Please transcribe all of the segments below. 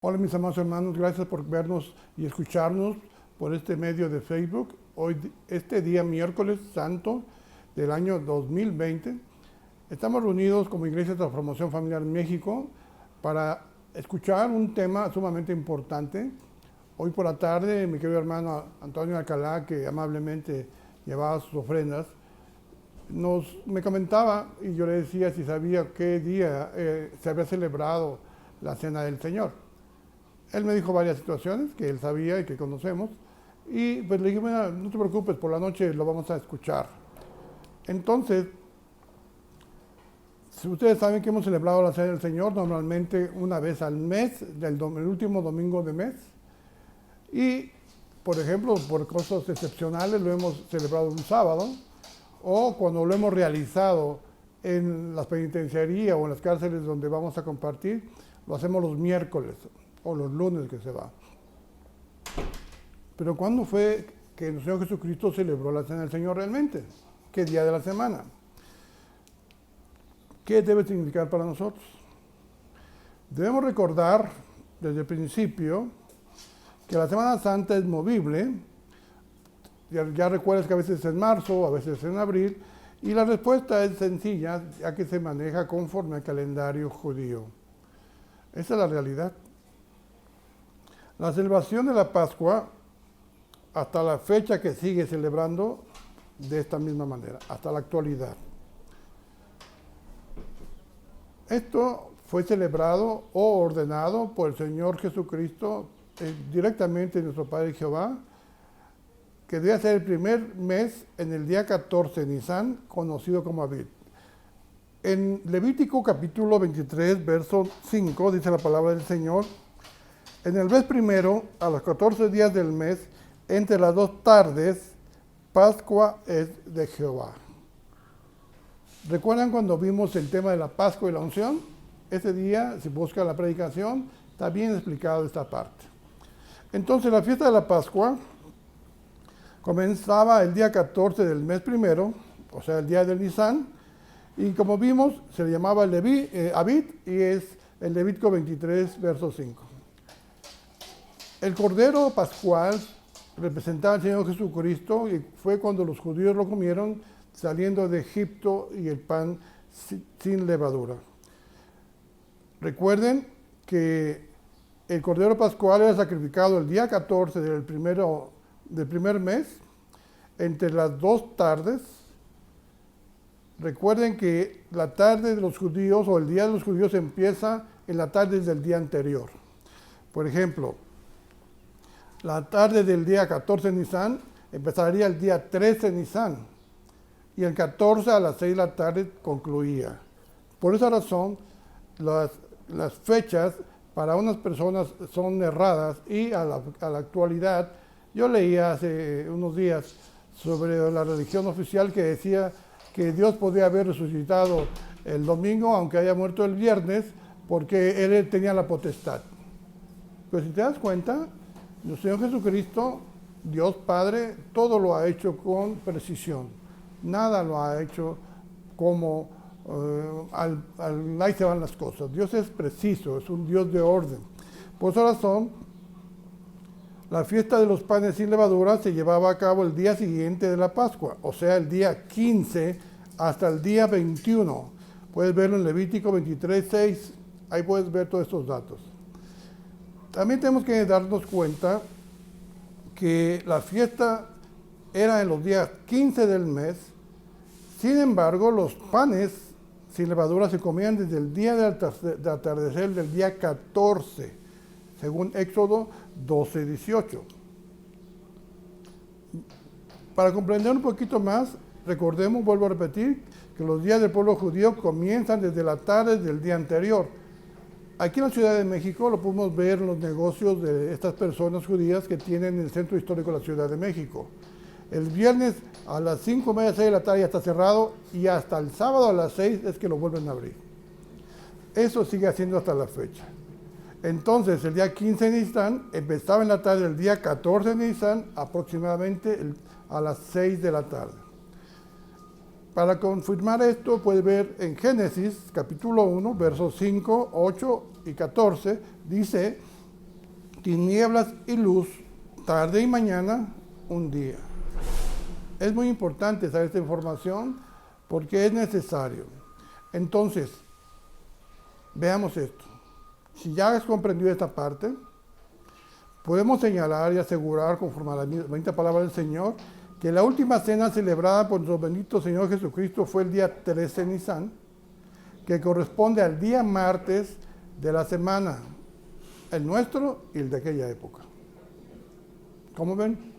Hola mis amados hermanos, gracias por vernos y escucharnos por este medio de Facebook. Hoy, este día miércoles santo del año 2020, estamos reunidos como Iglesia de Transformación Familiar México para escuchar un tema sumamente importante. Hoy por la tarde, mi querido hermano Antonio Alcalá, que amablemente llevaba sus ofrendas, me comentaba y yo le decía si sabía qué día se había celebrado la Cena del Señor. Él me dijo varias situaciones que él sabía y que conocemos, y pues le dije, bueno, no te preocupes, por la noche lo vamos a escuchar. Entonces, si ustedes saben que hemos celebrado la Cena del Señor normalmente una vez al mes, el último domingo de mes, y por ejemplo, por cosas excepcionales lo hemos celebrado un sábado, o cuando lo hemos realizado en las penitenciarías o en las cárceles donde vamos a compartir, lo hacemos los miércoles o los lunes que se va. Pero ¿cuándo fue que el Señor Jesucristo celebró la Cena del Señor realmente? ¿Qué día de la semana? ¿Qué debe significar para nosotros? Debemos recordar desde el principio que la Semana Santa es movible. Ya recuerdas que a veces es en marzo, a veces es en abril, y la respuesta es sencilla, ya que se maneja conforme al calendario judío. Esa es la realidad. La celebración de la Pascua, hasta la fecha que sigue celebrando, de esta misma manera, hasta la actualidad. Esto fue celebrado o ordenado por el Señor Jesucristo directamente en nuestro Padre Jehová, que debe ser el primer mes en el día 14 de Nisan, conocido como Abib. En Levítico capítulo 23, verso 5, dice la palabra del Señor: en el mes primero, a los 14 días del mes, entre las 2 tardes, Pascua es de Jehová. ¿Recuerdan cuando vimos el tema de la Pascua y la unción? Ese día, si buscan la predicación, está bien explicado esta parte. Entonces, la fiesta de la Pascua comenzaba el día 14 del mes primero, o sea, el día del Nisan, y como vimos, se le llamaba Abib, y es el Levítico 23, verso 5. El Cordero Pascual representaba al Señor Jesucristo y fue cuando los judíos lo comieron saliendo de Egipto, y el pan sin levadura. Recuerden que el Cordero Pascual era sacrificado el día 14 del primer mes, entre las 2 tardes. Recuerden que la tarde de los judíos o el día de los judíos empieza en la tarde del día anterior. Por ejemplo, la tarde del día 14 de Nisan empezaría el día 13 de Nisan y el 14 a las 6 de la tarde concluía. Por esa razón, las fechas para unas personas son erradas, y a la actualidad, yo leía hace unos días sobre la religión oficial que decía que Dios podía haber resucitado el domingo aunque haya muerto el viernes, porque Él tenía la potestad. Pero si te das cuenta, el Señor Jesucristo, Dios Padre, todo lo ha hecho con precisión. Nada lo ha hecho como ahí se van las cosas. Dios es preciso, es un Dios de orden. Por esa razón, la fiesta de los panes sin levadura se llevaba a cabo el día siguiente de la Pascua, o sea, el día 15 hasta el día 21. Puedes verlo en Levítico 23, 6. Ahí puedes ver todos estos datos. También tenemos que darnos cuenta que la fiesta era en los días 15 del mes. Sin embargo, los panes sin levadura se comían desde el día de atardecer del día 14, según Éxodo 12, 18. Para comprender un poquito más, recordemos, vuelvo a repetir, que los días del pueblo judío comienzan desde la tarde del día anterior. Aquí en la Ciudad de México lo podemos ver en los negocios de estas personas judías que tienen el centro histórico de la Ciudad de México. El viernes a las 5:30, 6 de la tarde ya está cerrado, y hasta el sábado a las 6 es que lo vuelven a abrir. Eso sigue haciendo hasta la fecha. Entonces, el día 15 de Nisan empezaba en la tarde del día 14 de Nisan, aproximadamente a las 6 de la tarde. Para confirmar esto, puedes ver en Génesis, capítulo 1, versos 5, 8 y 14, dice tinieblas y luz, tarde y mañana, un día. Es muy importante saber esta información porque es necesario. Entonces, veamos esto. Si ya has comprendido esta parte, podemos señalar y asegurar, conforme a la bendita palabra del Señor, que la última cena celebrada por nuestro bendito Señor Jesucristo fue el día 13 de Nisan, que corresponde al día martes de la semana, el nuestro y el de aquella época. ¿Cómo ven?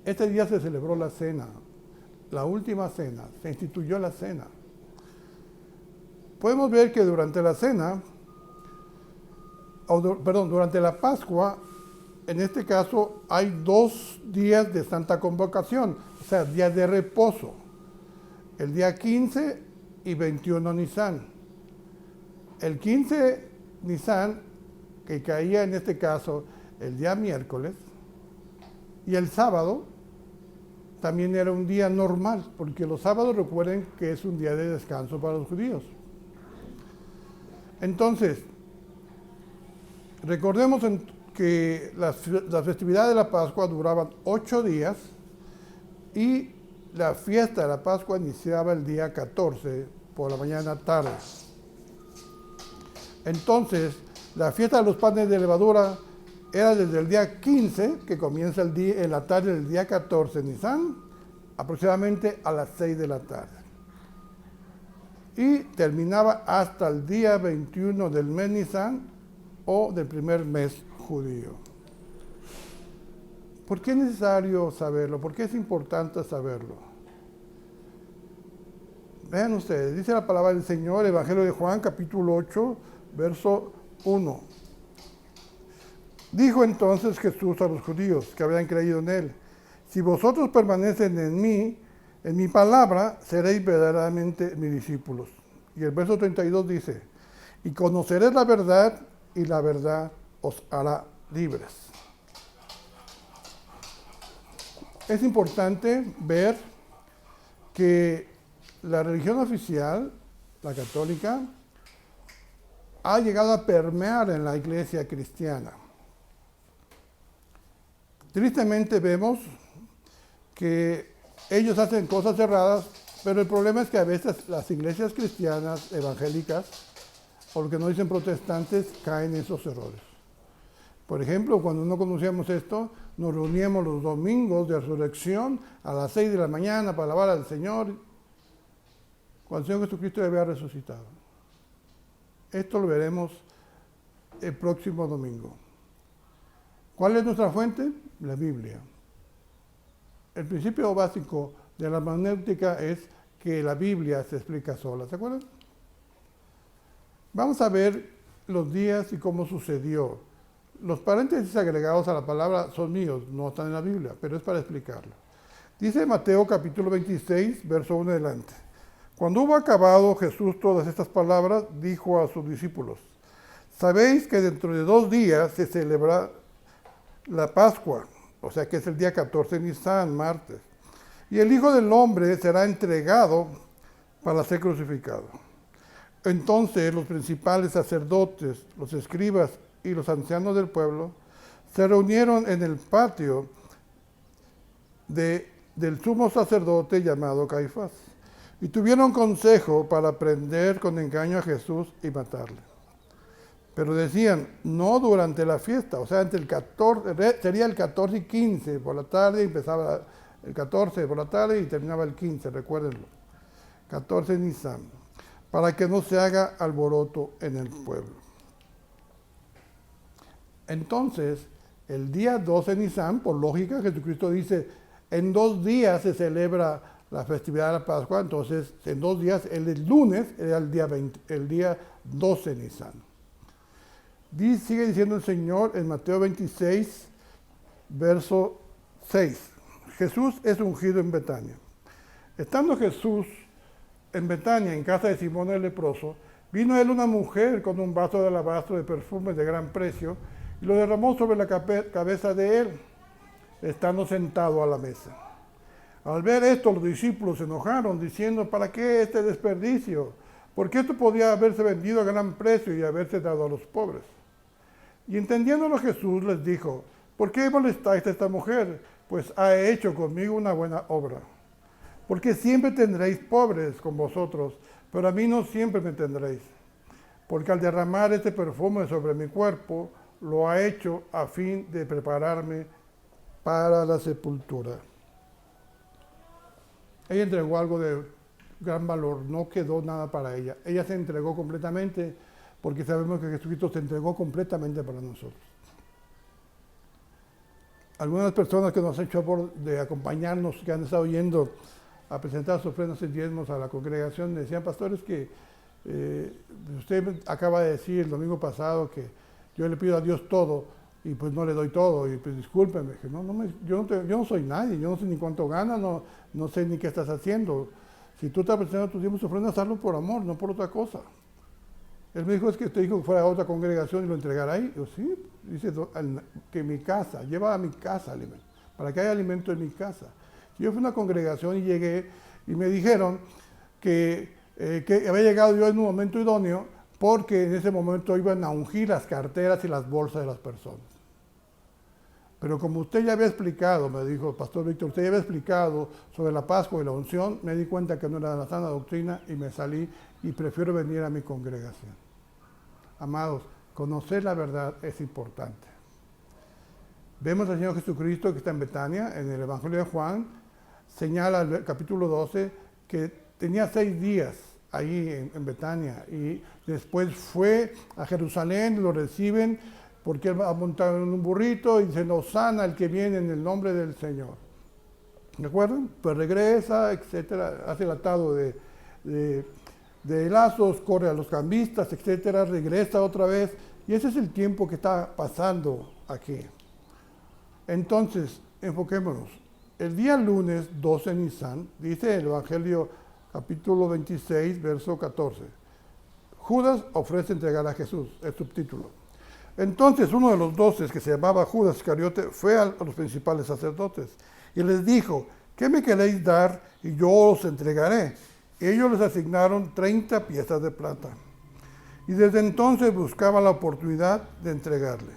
Este día se celebró la cena, la última cena, se instituyó la cena. Podemos ver que durante la cena, durante la Pascua, en este caso hay 2 días de Santa Convocación, o sea, días de reposo, el día 15 y 21 Nisan. El 15 Nisan, que caía en este caso el día miércoles, y el sábado también era un día normal, porque los sábados recuerden que es un día de descanso para los judíos. Entonces, recordemos que las festividades de la Pascua duraban 8 días y la fiesta de la Pascua iniciaba el día 14 por la mañana tarde. Entonces, la fiesta de los panes de levadura era desde el día 15, que comienza en la tarde del día 14 Nisan, aproximadamente a las 6 de la tarde. Y terminaba hasta el día 21 del mes Nisan o del primer mes judío. ¿Por qué es necesario saberlo? ¿Por qué es importante saberlo? Vean ustedes, dice la palabra del Señor, Evangelio de Juan, capítulo 8, verso 1. Dijo entonces Jesús a los judíos que habían creído en él: si vosotros permanecen en mi palabra, seréis verdaderamente mis discípulos. Y el verso 32 dice: y conoceréis la verdad, y la verdad os hará libres. Es importante ver que la religión oficial, la católica, ha llegado a permear en la iglesia cristiana. Tristemente vemos que ellos hacen cosas erradas, pero el problema es que a veces las iglesias cristianas evangélicas, o lo que nos dicen protestantes, caen en esos errores. Por ejemplo, cuando no conocíamos esto, nos reuníamos los domingos de resurrección a las 6 de la mañana para alabar al Señor, cuando el Señor Jesucristo había resucitado. Esto lo veremos el próximo domingo. ¿Cuál es nuestra fuente? La Biblia. El principio básico de la hermenéutica es que la Biblia se explica sola, ¿se acuerdan? Vamos a ver los días y cómo sucedió. Los paréntesis agregados a la palabra son míos, no están en la Biblia, pero es para explicarlo. Dice Mateo capítulo 26, verso 1 adelante: cuando hubo acabado Jesús todas estas palabras, dijo a sus discípulos: sabéis que dentro de 2 días se celebra la Pascua, o sea que es el día 14 de Nisan, martes, y el Hijo del Hombre será entregado para ser crucificado. Entonces los principales sacerdotes, los escribas y los ancianos del pueblo se reunieron en el patio del sumo sacerdote llamado Caifás, y tuvieron consejo para prender con engaño a Jesús y matarle. Pero decían: no durante la fiesta, o sea, entre el 14, sería el 14 y 15 por la tarde, empezaba el 14 por la tarde y terminaba el 15, recuérdenlo, 14 Nisan, para que no se haga alboroto en el pueblo. Entonces, el día 12 Nisan, por lógica, Jesucristo dice: en 2 días se celebra la festividad de la Pascua, entonces en 2 días, el lunes era el día 12 Nisan. Sigue diciendo el Señor en Mateo 26, verso 6. Jesús es ungido en Betania. Estando Jesús en Betania, en casa de Simón el leproso, vino a él una mujer con un vaso de alabastro de perfume de gran precio y lo derramó sobre la cabeza de él, estando sentado a la mesa. Al ver esto, los discípulos se enojaron, diciendo: ¿para qué este desperdicio? Porque esto podía haberse vendido a gran precio y haberse dado a los pobres. Y entendiéndolo Jesús les dijo, ¿por qué molestáis a esta mujer? Pues ha hecho conmigo una buena obra. Porque siempre tendréis pobres con vosotros, pero a mí no siempre me tendréis. Porque al derramar este perfume sobre mi cuerpo, lo ha hecho a fin de prepararme para la sepultura. Ella entregó algo de gran valor, no quedó nada para ella. Ella se entregó completamente porque sabemos que Jesucristo se entregó completamente para nosotros. Algunas personas que nos han hecho favor de acompañarnos, que han estado yendo a presentar sus ofrendas y diezmos a la congregación, me decían, pastores, que usted acaba de decir el domingo pasado que yo le pido a Dios todo y pues no le doy todo, y pues discúlpeme, que yo no soy nadie, yo no sé ni cuánto gana, no sé ni qué estás haciendo. Si tú estás presentando tus diezmos y ofrendas, hazlo por amor, no por otra cosa. Él me dijo, es que usted dijo que fuera a otra congregación y lo entregara ahí. Yo, sí, dice que mi casa, lleva a mi casa alimento, para que haya alimento en mi casa. Yo fui a una congregación y llegué y me dijeron que había llegado yo en un momento idóneo porque en ese momento iban a ungir las carteras y las bolsas de las personas. Pero como usted ya había explicado, me dijo Pastor Víctor, usted ya había explicado sobre la Pascua y la unción, me di cuenta que no era la sana doctrina y me salí y prefiero venir a mi congregación. Amados, conocer la verdad es importante. Vemos al Señor Jesucristo que está en Betania, en el Evangelio de Juan, señala el capítulo 12 que tenía 6 días ahí en Betania y después fue a Jerusalén, lo reciben porque él va montado en un burrito y dice, Hosana el que viene en el nombre del Señor. ¿De acuerdo? Pues regresa, etcétera, hace el atado de lazos, corre a los cambistas, etcétera, regresa otra vez y ese es el tiempo que está pasando aquí. Entonces, enfoquémonos. El día lunes 12 Nisan, dice el Evangelio capítulo 26, verso 14. Judas ofrece entregar a Jesús, el subtítulo. Entonces uno de los 12, que se llamaba Judas Iscariote, fue a los principales sacerdotes y les dijo, ¿qué me queréis dar y yo os entregaré? Ellos les asignaron 30 piezas de plata. Y desde entonces buscaba la oportunidad de entregarle.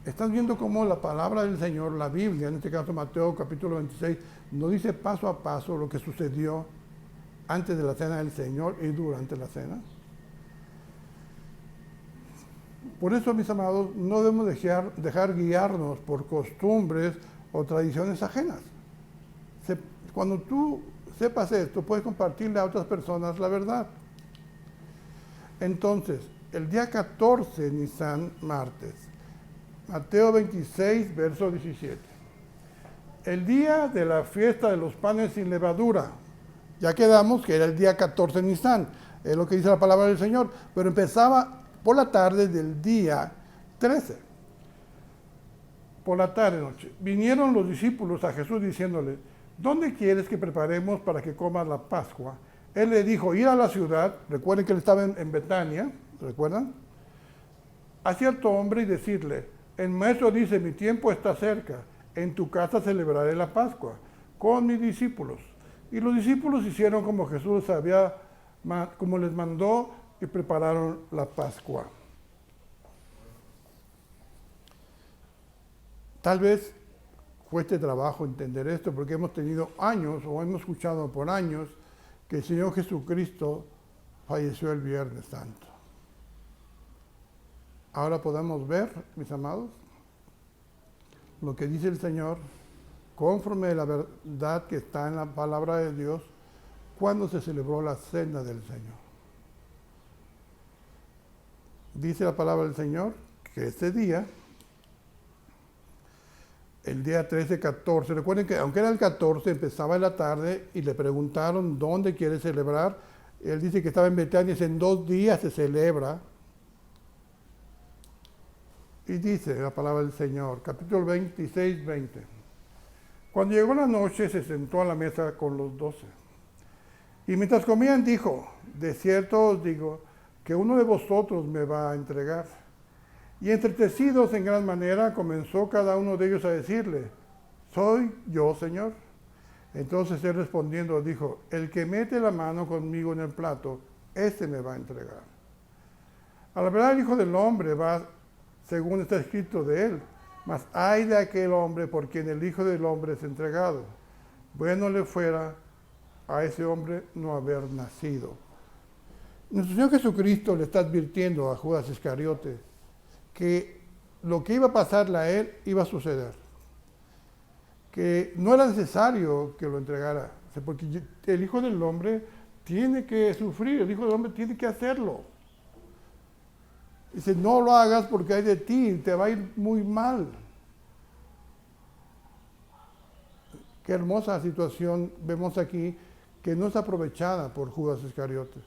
Estás viendo cómo la palabra del Señor, la Biblia, en este caso Mateo capítulo 26, nos dice paso a paso lo que sucedió antes de la cena del Señor y durante la cena. Por eso, mis amados, no debemos dejar guiarnos por costumbres o tradiciones ajenas. Cuando tú sepas esto, puedes compartirle a otras personas la verdad. Entonces, el día 14 Nisan, martes, Mateo 26, verso 17. El día de la fiesta de los panes sin levadura. Ya quedamos que era el día 14 Nisan, es lo que dice la palabra del Señor, pero empezaba por la tarde del día 13. Por la tarde, noche. Vinieron los discípulos a Jesús diciéndole, ¿dónde quieres que preparemos para que comas la Pascua? Él le dijo, ir a la ciudad, recuerden que él estaba en Betania, ¿recuerdan? A cierto hombre y decirle, el maestro dice, mi tiempo está cerca, en tu casa celebraré la Pascua con mis discípulos. Y los discípulos hicieron como Jesús como les mandó, y prepararon la Pascua. Tal vez cueste trabajo entender esto porque hemos tenido años o hemos escuchado por años que el Señor Jesucristo falleció el Viernes Santo. Ahora podemos ver, mis amados, lo que dice el Señor conforme a la verdad que está en la palabra de Dios cuando se celebró la cena del Señor. Dice la palabra del Señor que ese día, el día 13, 14, recuerden que aunque era el 14, empezaba en la tarde y le preguntaron dónde quiere celebrar. Él dice que estaba en Betania, dice en 2 días se celebra. Y dice la palabra del Señor, capítulo 26, 20. Cuando llegó la noche se sentó a la mesa con los 12. Y mientras comían dijo, de cierto os digo, que uno de vosotros me va a entregar. Y entretecidos en gran manera, comenzó cada uno de ellos a decirle, ¿soy yo, Señor? Entonces él respondiendo dijo, el que mete la mano conmigo en el plato, ese me va a entregar. A la verdad el Hijo del Hombre va según está escrito de él, mas ay de aquel hombre por quien el Hijo del Hombre es entregado. Bueno le fuera a ese hombre no haber nacido. Nuestro Señor Jesucristo le está advirtiendo a Judas Iscariote que lo que iba a pasarle a él iba a suceder. Que no era necesario que lo entregara, porque el Hijo del Hombre tiene que sufrir, el Hijo del Hombre tiene que hacerlo. Dice, no lo hagas porque hay de ti, te va a ir muy mal. Qué hermosa situación vemos aquí que no es aprovechada por Judas Iscariote.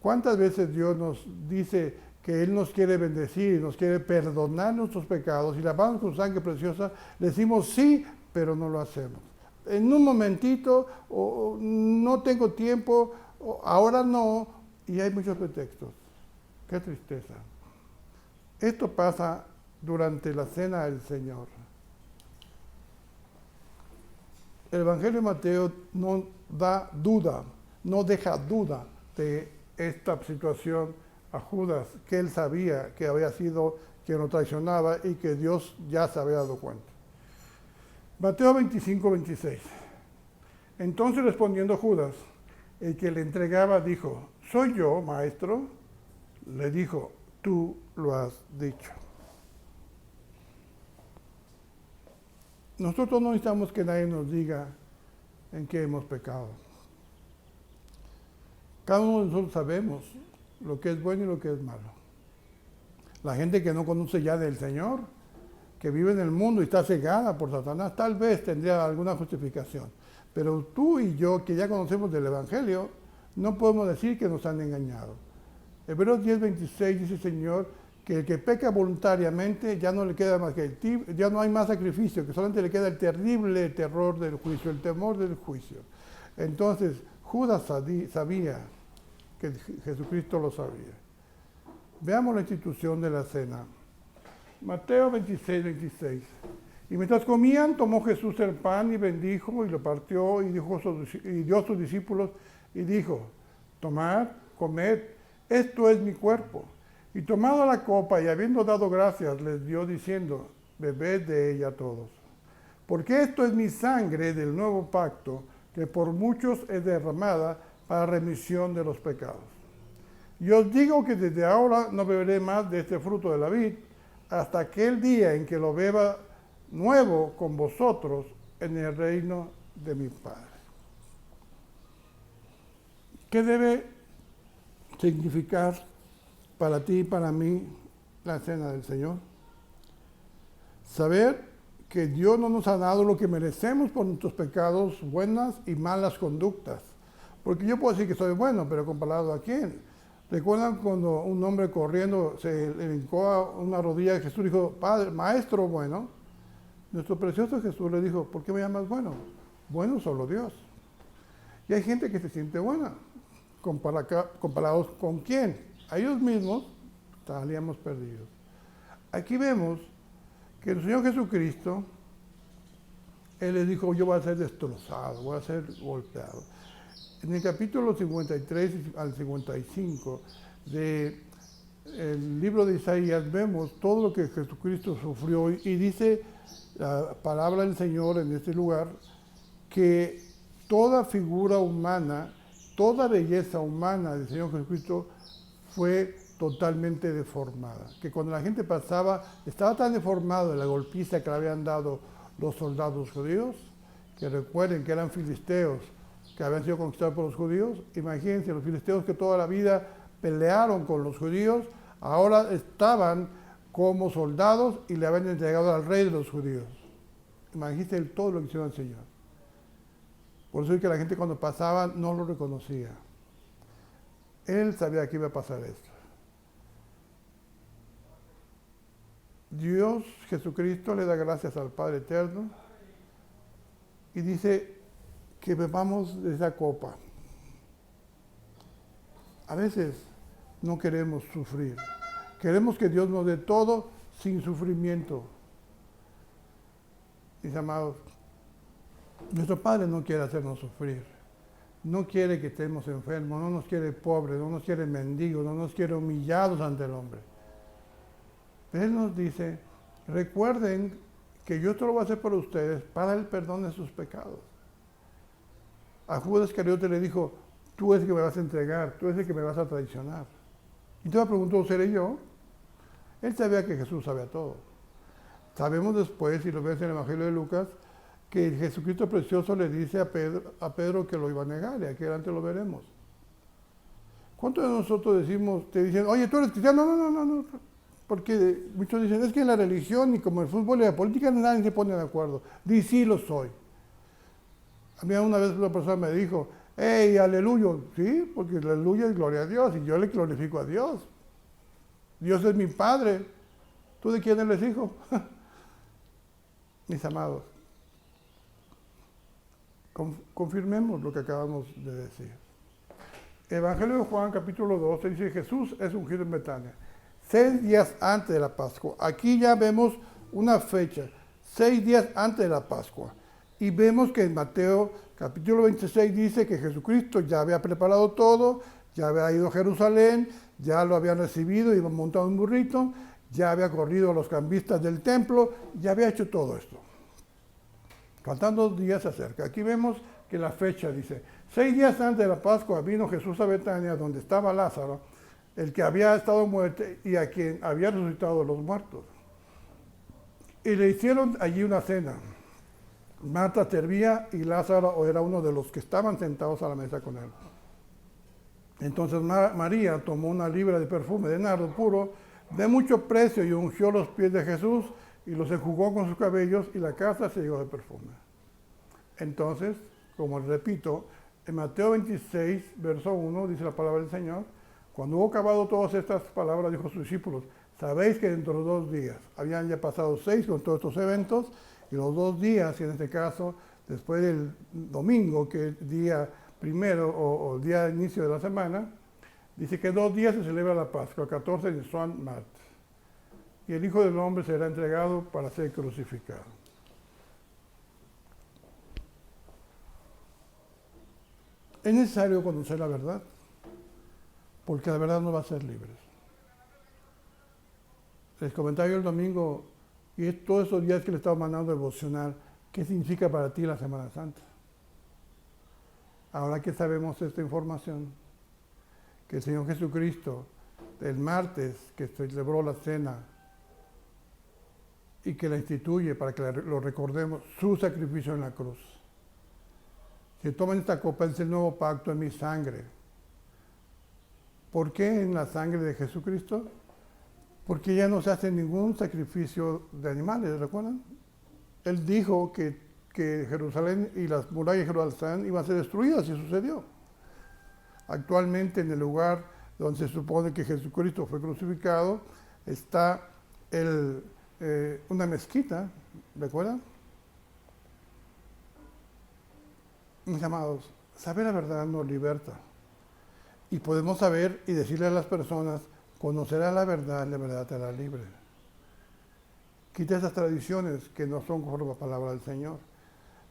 ¿Cuántas veces Dios nos dice que Él nos quiere bendecir, nos quiere perdonar nuestros pecados y lavarnos con sangre preciosa? Le decimos sí, pero no lo hacemos. En un momentito, o no tengo tiempo, o ahora no, y hay muchos pretextos. Qué tristeza. Esto pasa durante la cena del Señor. El Evangelio de Mateo no da duda, no deja duda de esta situación a Judas, que él sabía que había sido quien lo traicionaba y que Dios ya se había dado cuenta. Mateo 25, 26. Entonces respondiendo Judas, el que le entregaba, dijo, ¿soy yo, maestro? Le dijo, tú lo has dicho. Nosotros no necesitamos que nadie nos diga en qué hemos pecado. Cada uno de nosotros sabemos lo que es bueno y lo que es malo. La gente que no conoce ya del Señor, que vive en el mundo y está cegada por Satanás, tal vez tendría alguna justificación. Pero tú y yo, que ya conocemos del Evangelio, no podemos decir que nos han engañado. Hebreos 10:26 dice el Señor que el que peca voluntariamente ya no le queda más que ya no hay más sacrificio, que solamente le queda el terrible terror del juicio, el temor del juicio. Entonces, Judas sabía que Jesucristo lo sabía. Veamos la institución de la cena. Mateo 26:26. Y mientras comían, tomó Jesús el pan y bendijo y lo partió y dio a sus discípulos y dijo, tomad, comed, esto es mi cuerpo. Y tomado la copa y habiendo dado gracias, les dio diciendo, bebed de ella todos. Porque esto es mi sangre del nuevo pacto, que por muchos es derramada para remisión de los pecados. Y os digo que desde ahora no beberé más de este fruto de la vid, hasta aquel día en que lo beba nuevo con vosotros en el reino de mi Padre. ¿Qué debe significar para ti y para mí la cena del Señor? Saber que Dios no nos ha dado lo que merecemos por nuestros pecados, buenas y malas conductas. Porque yo puedo decir que soy bueno, pero comparado a quién. ¿Recuerdan cuando un hombre corriendo se le hincó a una rodilla de Jesús y dijo, Padre, Maestro bueno? Nuestro precioso Jesús le dijo, ¿por qué me llamas bueno? Bueno solo Dios. Y hay gente que se siente buena. ¿Comparados con quién? A ellos mismos estaríamos perdidos. Aquí vemos que el Señor Jesucristo, Él les dijo, yo voy a ser destrozado, voy a ser golpeado. En el capítulo 53 al 55 del libro de Isaías vemos todo lo que Jesucristo sufrió y dice la palabra del Señor en este lugar que toda figura humana, toda belleza humana del Señor Jesucristo fue totalmente deformada. Que cuando la gente pasaba, estaba tan deformado de la golpiza que le habían dado los soldados judíos, que recuerden que eran filisteos, que habían sido conquistados por los judíos. Imagínense, los filisteos que toda la vida pelearon con los judíos, ahora estaban como soldados y le habían entregado al rey de los judíos. Imagínense todo lo que hicieron al Señor. Por eso es que la gente cuando pasaba no lo reconocía. Él sabía que iba a pasar esto. Dios, Jesucristo, le da gracias al Padre Eterno y dice que bebamos de esa copa. A veces no queremos sufrir. Queremos que Dios nos dé todo sin sufrimiento. Mis amados, nuestro Padre no quiere hacernos sufrir. no quiere que estemos enfermos, no nos quiere pobres, no nos quiere mendigos, no nos quiere humillados ante el hombre. Él nos dice, recuerden que yo esto lo voy a hacer por ustedes para el perdón de sus pecados. A Judas Iscariote le dijo, tú es el que me vas a entregar, tú es el que me vas a traicionar. Y entonces preguntó, ¿seré yo? Él sabía que Jesús sabía todo. Sabemos después, si lo ves en el Evangelio de Lucas, que Jesucristo precioso le dice a Pedro que lo iba a negar, y aquí adelante lo veremos. ¿Cuántos de nosotros te dicen, oye, tú eres cristiano? No. Porque muchos dicen, es que en la religión y como el fútbol y la política nadie se pone de acuerdo. Di, sí lo soy. A mí una vez una persona me dijo, hey, aleluya. Sí, porque aleluya es gloria a Dios y yo le glorifico a Dios. Dios es mi Padre. ¿Tú de quién eres hijo? Mis amados, confirmemos lo que acabamos de decir. Evangelio de Juan, capítulo 12, dice, Jesús es ungido en Betania, 6 días antes de la Pascua. Aquí ya vemos una fecha, 6 días antes de la Pascua. Y vemos que en Mateo, capítulo 26, dice que Jesucristo ya había preparado todo, ya había ido a Jerusalén, ya lo habían recibido, iba montado en un burrito, ya había corrido a los cambistas del templo, ya había hecho todo esto. Faltando 2 días se acerca. Aquí vemos que la fecha dice, 6 días antes de la Pascua vino Jesús a Betania, donde estaba Lázaro, el que había estado muerto y a quien había resucitado de los muertos. Y le hicieron allí una cena. Marta servía y Lázaro era uno de los que estaban sentados a la mesa con él. Entonces María tomó una libra de perfume de nardo puro, de mucho precio, y ungió los pies de Jesús y los enjugó con sus cabellos, y la casa se llenó de perfume. Entonces, como repito, en Mateo 26, verso 1, dice la palabra del Señor, cuando hubo acabado todas estas palabras, dijo a sus discípulos, sabéis que dentro de 2 días, habían ya pasado 6 con todos estos eventos, y los 2 días, y en este caso, después del domingo, que es día primero o el día de inicio de la semana, dice que 2 días se celebra la Pascua, 14 de San Martes. Y el Hijo del Hombre será entregado para ser crucificado. Es necesario conocer la verdad, porque la verdad nos va a hacer libres. Les comentario el domingo, y es todos esos días que le estaba mandando devocional, ¿qué significa para ti la Semana Santa? Ahora que sabemos esta información, que el Señor Jesucristo, el martes que celebró la cena y que la instituye para que lo recordemos, su sacrificio en la cruz. Si toman esta copa, es el nuevo pacto en mi sangre. ¿Por qué en la sangre de Jesucristo? Porque ya no se hace ningún sacrificio de animales, ¿recuerdan? Él dijo que Jerusalén y las murallas de Jerusalén iban a ser destruidas, y sucedió. Actualmente en el lugar donde se supone que Jesucristo fue crucificado está una mezquita, ¿recuerdan? Mis amados, saber la verdad nos liberta. Y podemos saber y decirle a las personas, conocerás la verdad te hará libre. Quita esas tradiciones que no son conforme a la palabra del Señor.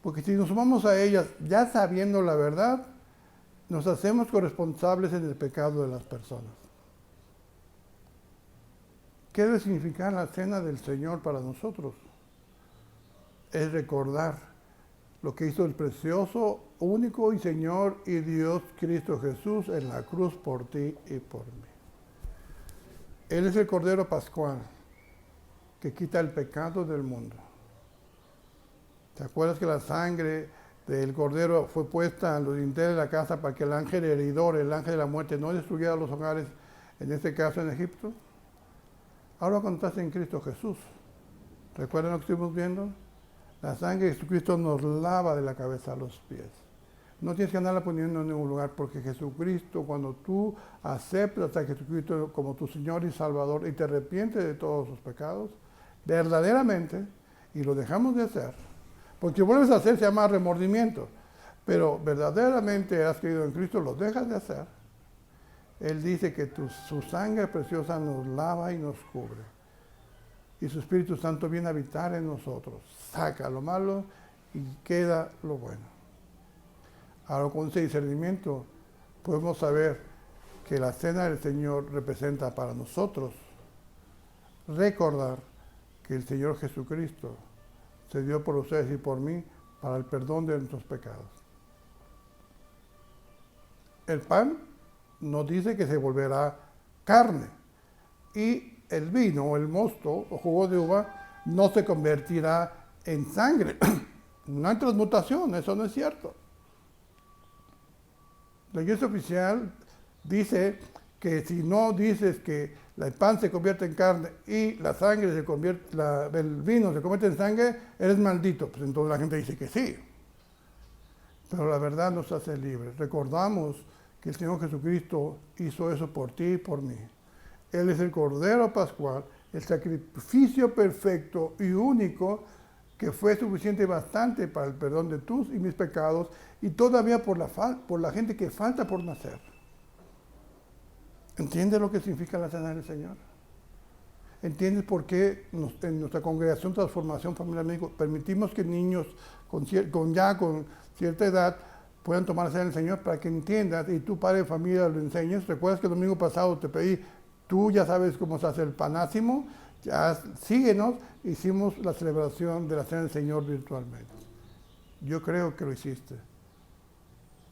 Porque si nos sumamos a ellas ya sabiendo la verdad, nos hacemos corresponsables en el pecado de las personas. ¿Qué debe significar la cena del Señor para nosotros? Es recordar lo que hizo el precioso, único y Señor y Dios Cristo Jesús en la cruz por ti y por mí. Él es el Cordero Pascual que quita el pecado del mundo. ¿Te acuerdas que la sangre del Cordero fue puesta en los dinteles de la casa para que el ángel heridor, el ángel de la muerte, no destruyera los hogares, en este caso en Egipto? Ahora cuando estás en Cristo Jesús, ¿recuerdan lo que estuvimos viendo? La sangre de Jesucristo nos lava de la cabeza a los pies. No tienes que andarla poniendo en ningún lugar, porque Jesucristo, cuando tú aceptas a Jesucristo como tu Señor y Salvador y te arrepientes de todos sus pecados, verdaderamente, y lo dejamos de hacer, porque vuelves a hacer se llama remordimiento, pero verdaderamente has creído en Cristo, lo dejas de hacer. Él dice que su sangre preciosa nos lava y nos cubre. Y su Espíritu Santo viene a habitar en nosotros. Saca lo malo y queda lo bueno. Ahora con ese discernimiento podemos saber que la cena del Señor representa para nosotros recordar que el Señor Jesucristo se dio por ustedes y por mí para el perdón de nuestros pecados. El pan nos dice que se volverá carne y el vino o el mosto o jugo de uva no se convertirá en sangre. No hay transmutación, eso no es cierto. La Iglesia oficial dice que si no dices que el pan se convierte en carne y la sangre se convierte, el vino se convierte en sangre, eres maldito. Pues entonces la gente dice que sí. Pero la verdad nos hace libres. Recordamos que el Señor Jesucristo hizo eso por ti y por mí. Él es el Cordero Pascual, el sacrificio perfecto y único que fue suficiente y bastante para el perdón de tus y mis pecados y todavía por la gente que falta por nacer. ¿Entiendes lo que significa la cena del Señor? ¿Entiendes por qué en nuestra congregación Transformación Familiar México permitimos que niños con cierta edad puedan tomar la cena del Señor para que entiendas y tú, padre de familia, lo enseñes? ¿Recuerdas que el domingo pasado te pedí, tú ya sabes cómo se hace el panásimo? Ya síguenos, hicimos la celebración de la cena del Señor virtualmente. Yo creo que lo hiciste.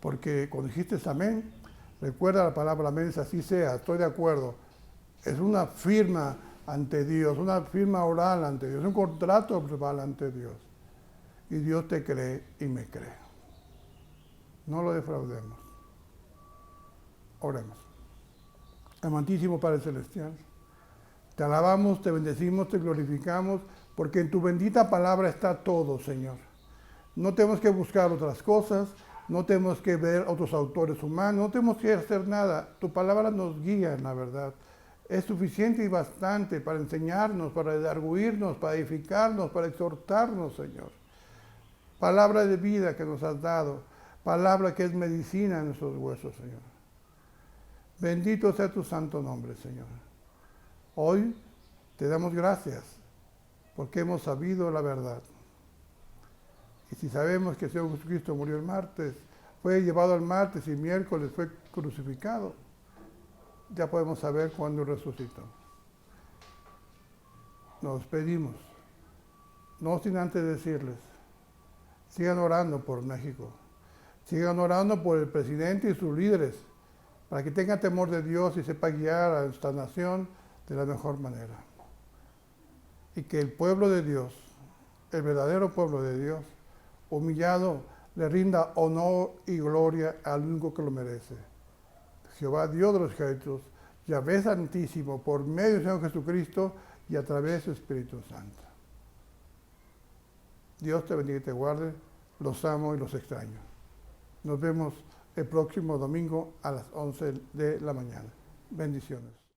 Porque cuando dijiste amén, recuerda la palabra amén, es así sea, estoy de acuerdo. Es una firma ante Dios, una firma oral ante Dios, un contrato verbal ante Dios. Y Dios te cree y me cree. No lo defraudemos. Oremos. Amantísimo Padre Celestial, te alabamos, te bendecimos, te glorificamos, porque en tu bendita palabra está todo, Señor. No tenemos que buscar otras cosas, no tenemos que ver otros autores humanos, no tenemos que hacer nada. Tu palabra nos guía en la verdad. Es suficiente y bastante para enseñarnos, para redarguirnos, para edificarnos, para exhortarnos, Señor. Palabra de vida que nos has dado, palabra que es medicina en nuestros huesos, Señor. Bendito sea tu santo nombre, Señor. Hoy te damos gracias porque hemos sabido la verdad. Y si sabemos que el Señor Jesucristo murió el martes, fue llevado al martes y miércoles fue crucificado, ya podemos saber cuándo resucitó. Nos pedimos, no sin antes decirles, sigan orando por México, sigan orando por el presidente y sus líderes, para que tengan temor de Dios y sepa guiar a esta nación de la mejor manera. Y que el pueblo de Dios, el verdadero pueblo de Dios, humillado, le rinda honor y gloria al único que lo merece. Jehová, Dios de los ejércitos, Yahvé Santísimo, por medio del Señor Jesucristo y a través de su Espíritu Santo. Dios te bendiga y te guarde. Los amo y los extraño. Nos vemos el próximo domingo a las 11 de la mañana. Bendiciones.